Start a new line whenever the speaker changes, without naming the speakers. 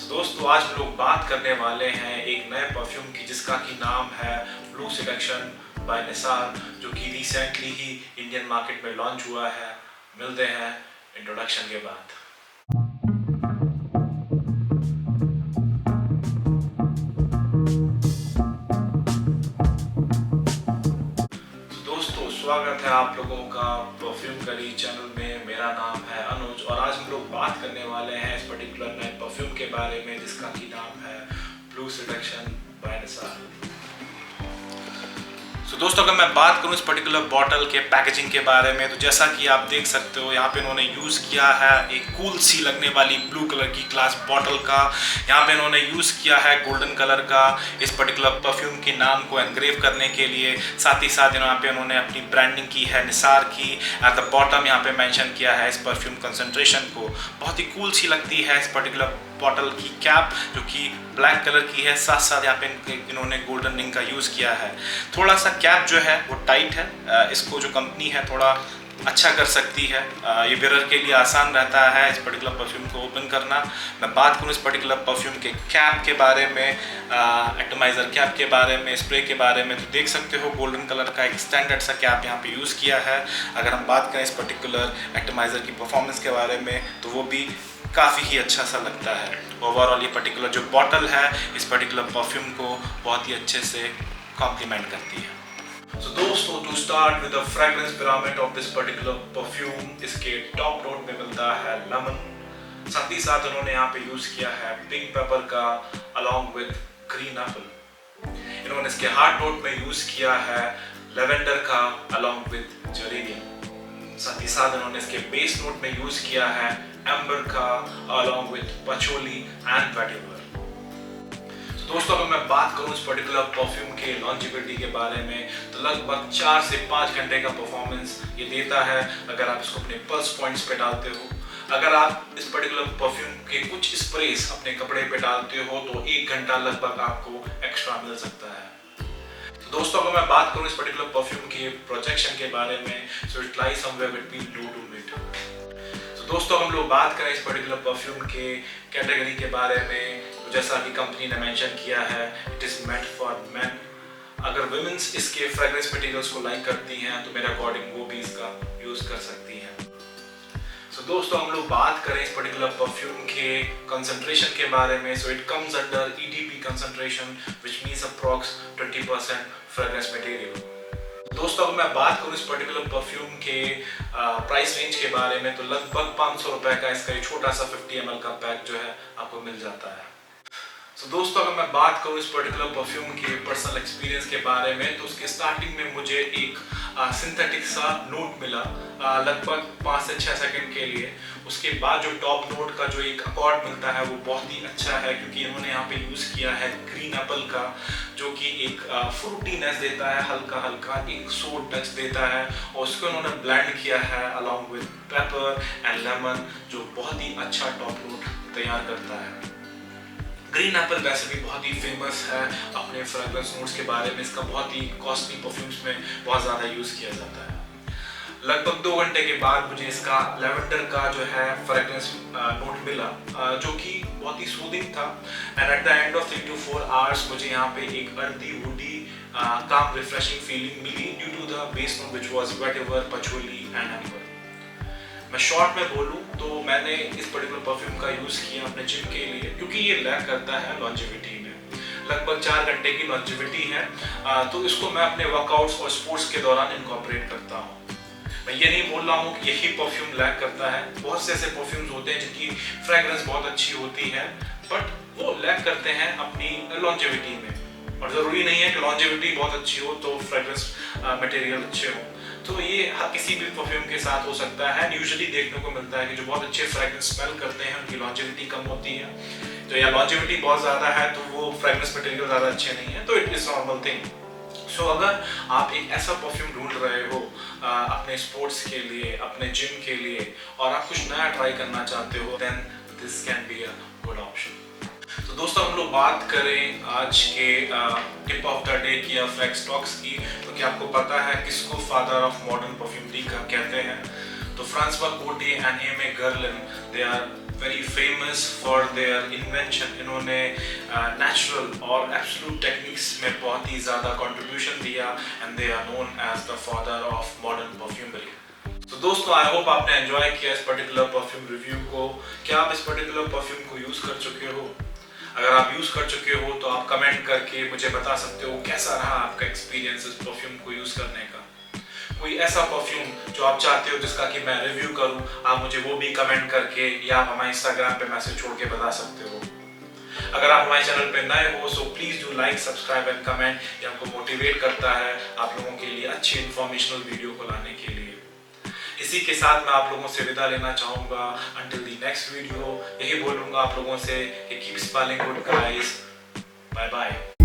दोस्तों आज हम लोग बात करने वाले हैं एक नए परफ्यूम की जिसका कि नाम है ब्लू सेडक्शन बाय निसार, जो कि रिसेंटली ही इंडियन मार्केट में लॉन्च हुआ है। मिलते हैं इंट्रोडक्शन के बाद। दोस्तों स्वागत है आप लोगों का परफ्यूम करी चैनल में। मेरा नाम है अनुज और आज हम लोग बात करने वाले हैं इस पर्टिकुलर नए परफ्यूम के बारे में जिसका कि नाम है ब्लू सेडक्शन बाय निसार। दोस्तों अगर मैं बात करूं इस पर्टिकुलर बॉटल के पैकेजिंग के बारे में, तो जैसा कि आप देख सकते हो यहाँ पे इन्होंने यूज़ किया है एक कूल सी लगने वाली ब्लू कलर की ग्लास बॉटल का। यहाँ पे इन्होंने यूज़ किया है गोल्डन कलर का इस पर्टिकुलर परफ्यूम के नाम को एनग्रेव करने के लिए। साथ ही साथ यहाँ पे उन्होंने अपनी ब्रांडिंग की है निसार की। एट द बॉटम यहाँ पे मेंशन किया है इस परफ्यूम कंसंट्रेशन को। बहुत ही कूल सी लगती है इस पर्टिकुलर बॉटल की कैप, जो कि ब्लैक कलर की है। साथ साथ यहाँ पे इन्होंने गोल्डन रिंग का यूज़ किया है। थोड़ा सा कैप जो है वो टाइट है, इसको जो कंपनी है थोड़ा अच्छा कर सकती है। ये वेयर के लिए आसान रहता है इस पर्टिकुलर परफ्यूम को ओपन करना। मैं बात करूँ इस पर्टिकुलर परफ्यूम के कैप के बारे में, एटमाइज़र कैप के बारे में, स्प्रे के बारे में, तो देख सकते हो गोल्डन कलर का एक स्टैंडर्ड सा कैप यहाँ पे यूज़ किया है। अगर हम बात करें इस पर्टिकुलर एटमाइज़र की परफॉर्मेंस के बारे में, तो वो भी काफ़ी ही अच्छा सा लगता है। ओवरऑल ये पर्टिकुलर जो बॉटल है इस पर्टिकुलर परफ्यूम को बहुत ही अच्छे से कॉम्प्लीमेंट करती है। So दोस्तों to start with the fragrance pyramid of this particular perfume, इसके टॉप नोट में मिलता है लेमन। साथ ही साथ उन्होंने यहाँ पे यूज किया है पिंक पेपर का अलॉन्ग विद ग्रीन एप्पल। इन्होंने इसके हार्ड नोट में यूज किया है लेवेंडर का अलॉन्ग विद जेरेनियम। साथ ही साथ इन्होंने इसके बेस नोट में यूज किया है एम्बर का along with patchouli and vetiver. दोस्तों अगर मैं बात करूं इस पर्टिकुलर परफ्यूम के लॉन्जिविटी के बारे में, तो लगभग 4 से 5 घंटे का परफॉर्मेंस ये देता है अगर आप इसको अपने पल्स पॉइंट्स पे डालते हो। अगर आप इस पर्टिकुलर परफ्यूम के कुछ स्प्रेस अपने कपड़े पे डालते हो तो 1 घंटा लगभग आपको एक्स्ट्रा मिल सकता है। तो दोस्तों अगर मैं बात करूं इस पर्टिकुलर परफ्यूम के प्रोजेक्शन के बारे में, so it lies somewhere between low to mid. दोस्तों हम लोग बात करें इस पर्टिकुलर परफ्यूम के कैटेगरी के बारे में, तो जैसा कि कंपनी ने मेंशन किया है it is meant for main. अगर वुमेन्स इसके फ्रेग्रेंस मटेरियल्स को लाइक करती हैं तो मेरे अकॉर्डिंग वो भी इसका यूज कर सकती हैं। सो दोस्तों हम लोग बात करें इस पर्टिकुलर परफ्यूम के कंसंट्रेशन के बारे में, so it comes under EDP concentration which means approx 20% fragrance material. दोस्तों अगर मैं बात करूं इस पर्टिकुलर परफ्यूम के प्राइस रेंज के बारे में, तो लगभग 500 रुपए का इसका एक छोटा सा 50 ml का पैक जो है आपको मिल जाता है। दोस्तों अगर मैं बात करूं इस पर्टिकुलर परफ्यूम के पर्सनल एक्सपीरियंस के बारे में, तो उसके स्टार्टिंग में मुझे एक सिंथेटिक सा नोट मिला लगभग 5 से 6 सेकंड के लिए। उसके बाद जो टॉप नोट का जो एक अकॉर्ड मिलता है वो बहुत ही अच्छा है, क्योंकि इन्होंने यहाँ पे यूज़ किया है ग्रीन एप्पल का, जो कि एक फ्रूटीनेस देता है, हल्का हल्का एक सोर टच देता है, और उसको उन्होंने ब्लेंड किया है along with paper and lemon, जो बहुत ही अच्छा टॉप नोट तैयार करता है। ग्रीन एप्पल वैसे भी बहुत ही फेमस है अपने फ्रेग्रेंस नोट्स के बारे में। इसका बहुत ही कॉस्टली परफ्यूम्स में बहुत ज़्यादा यूज़ किया जाता है। लगभग 2 घंटे के बाद मुझे इसका लेवेंडर का जो है फ्रेग्रेंस नोट मिला, जो कि बहुत ही सूदिंग था। And at the end of 3 to 4 hours मुझे यहाँ पे एक earthy woody calm refreshing feeling मिली due to the base note which was vetiver, patchouli and amber. मैं शॉर्ट में बोलूँ तो मैंने इस पर्टिकुलर परफ्यूम का यूज़ किया अपने जिम के लिए, क्योंकि ये लैक करता है लॉन्जिविटी में। लगभग 4 घंटे की लॉन्जिविटी है, तो इसको मैं अपने वर्कआउट्स और स्पोर्ट्स के दौरान इनकॉर्पोरेट करता हूँ। मैं ये नहीं बोल रहा हूँ कि यही परफ्यूम लैक करता है। बहुत से ऐसे परफ्यूम्स होते हैं जिनकी फ्रेग्रेंस बहुत अच्छी होती है, बट वो लैक करते हैं अपनी लॉन्जिविटी में। और ज़रूरी नहीं है कि लॉन्जिविटी बहुत अच्छी हो तो फ्रेग्रेंस मटेरियल अच्छे हो। तो ये किसी भी परफ्यूम के साथ हो सकता है। यूजुअली देखने को मिलता है कि जो बहुत अच्छे फ्रेग्रेंस स्मेल करते हैं उनकी लॉन्जिविटी कम होती है, तो या लॉन्जिविटी बहुत ज़्यादा है तो वो फ्रेग्रेंस मटेरियल ज़्यादा अच्छे नहीं है, तो इट इज़ नॉर्मल थिंग। सो अगर आप एक ऐसा परफ्यूम ढूंढ रहे हो अपने स्पोर्ट्स के लिए, अपने जिम के लिए, और आप कुछ नया ट्राई करना चाहते हो, then this can be a good option. तो दोस्तों हम लोग बात करें आज के टिप ऑफ द डे की या फ्लैक्स टॉक्स की, तो क्या आपको पता है किसको फादर ऑफ मॉडर्न परफ्यूमरी का कहते हैं? तो Francois Coty and Aime Guerlain, they are very famous for their invention. इन्होंने नेचुरल और एब्सोल्यूट टेक्निक्स में बहुत ही ज़्यादा कंट्रीब्यूशन दिया and they are known as the father of modern perfumery. तो दोस्तों, आई होप आपने एंजॉय किया इस पर्टिकुलर परफ्यूम रिव्यू को। क्या आप इस पर्टिकुलर परफ्यूम को यूज़ कर चुके हो? अगर आप यूज़ कर चुके हो तो आप कमेंट करके मुझे बता सकते हो कैसा रहा आपका एक्सपीरियंस इस परफ्यूम को यूज़ करने का। कोई ऐसा परफ्यूम जो आप चाहते हो जिसका कि मैं रिव्यू करूं, आप मुझे वो भी कमेंट करके या आप हमारे इंस्टाग्राम पे मैसेज छोड़ के बता सकते हो। अगर आप हमारे चैनल पे नए हो so please do like, subscribe and comment. ये हमको मोटिवेट करता है आप लोगों के लिए अच्छी इन्फॉर्मेशनल वीडियो को लाने के लिए। इसी के साथ मैं आप लोगों से विदा लेना चाहूँगा अंटिल द नेक्स्ट वीडियो। यही बोलूँगा आप लोगों से कि keep smiling good guys. Bye bye.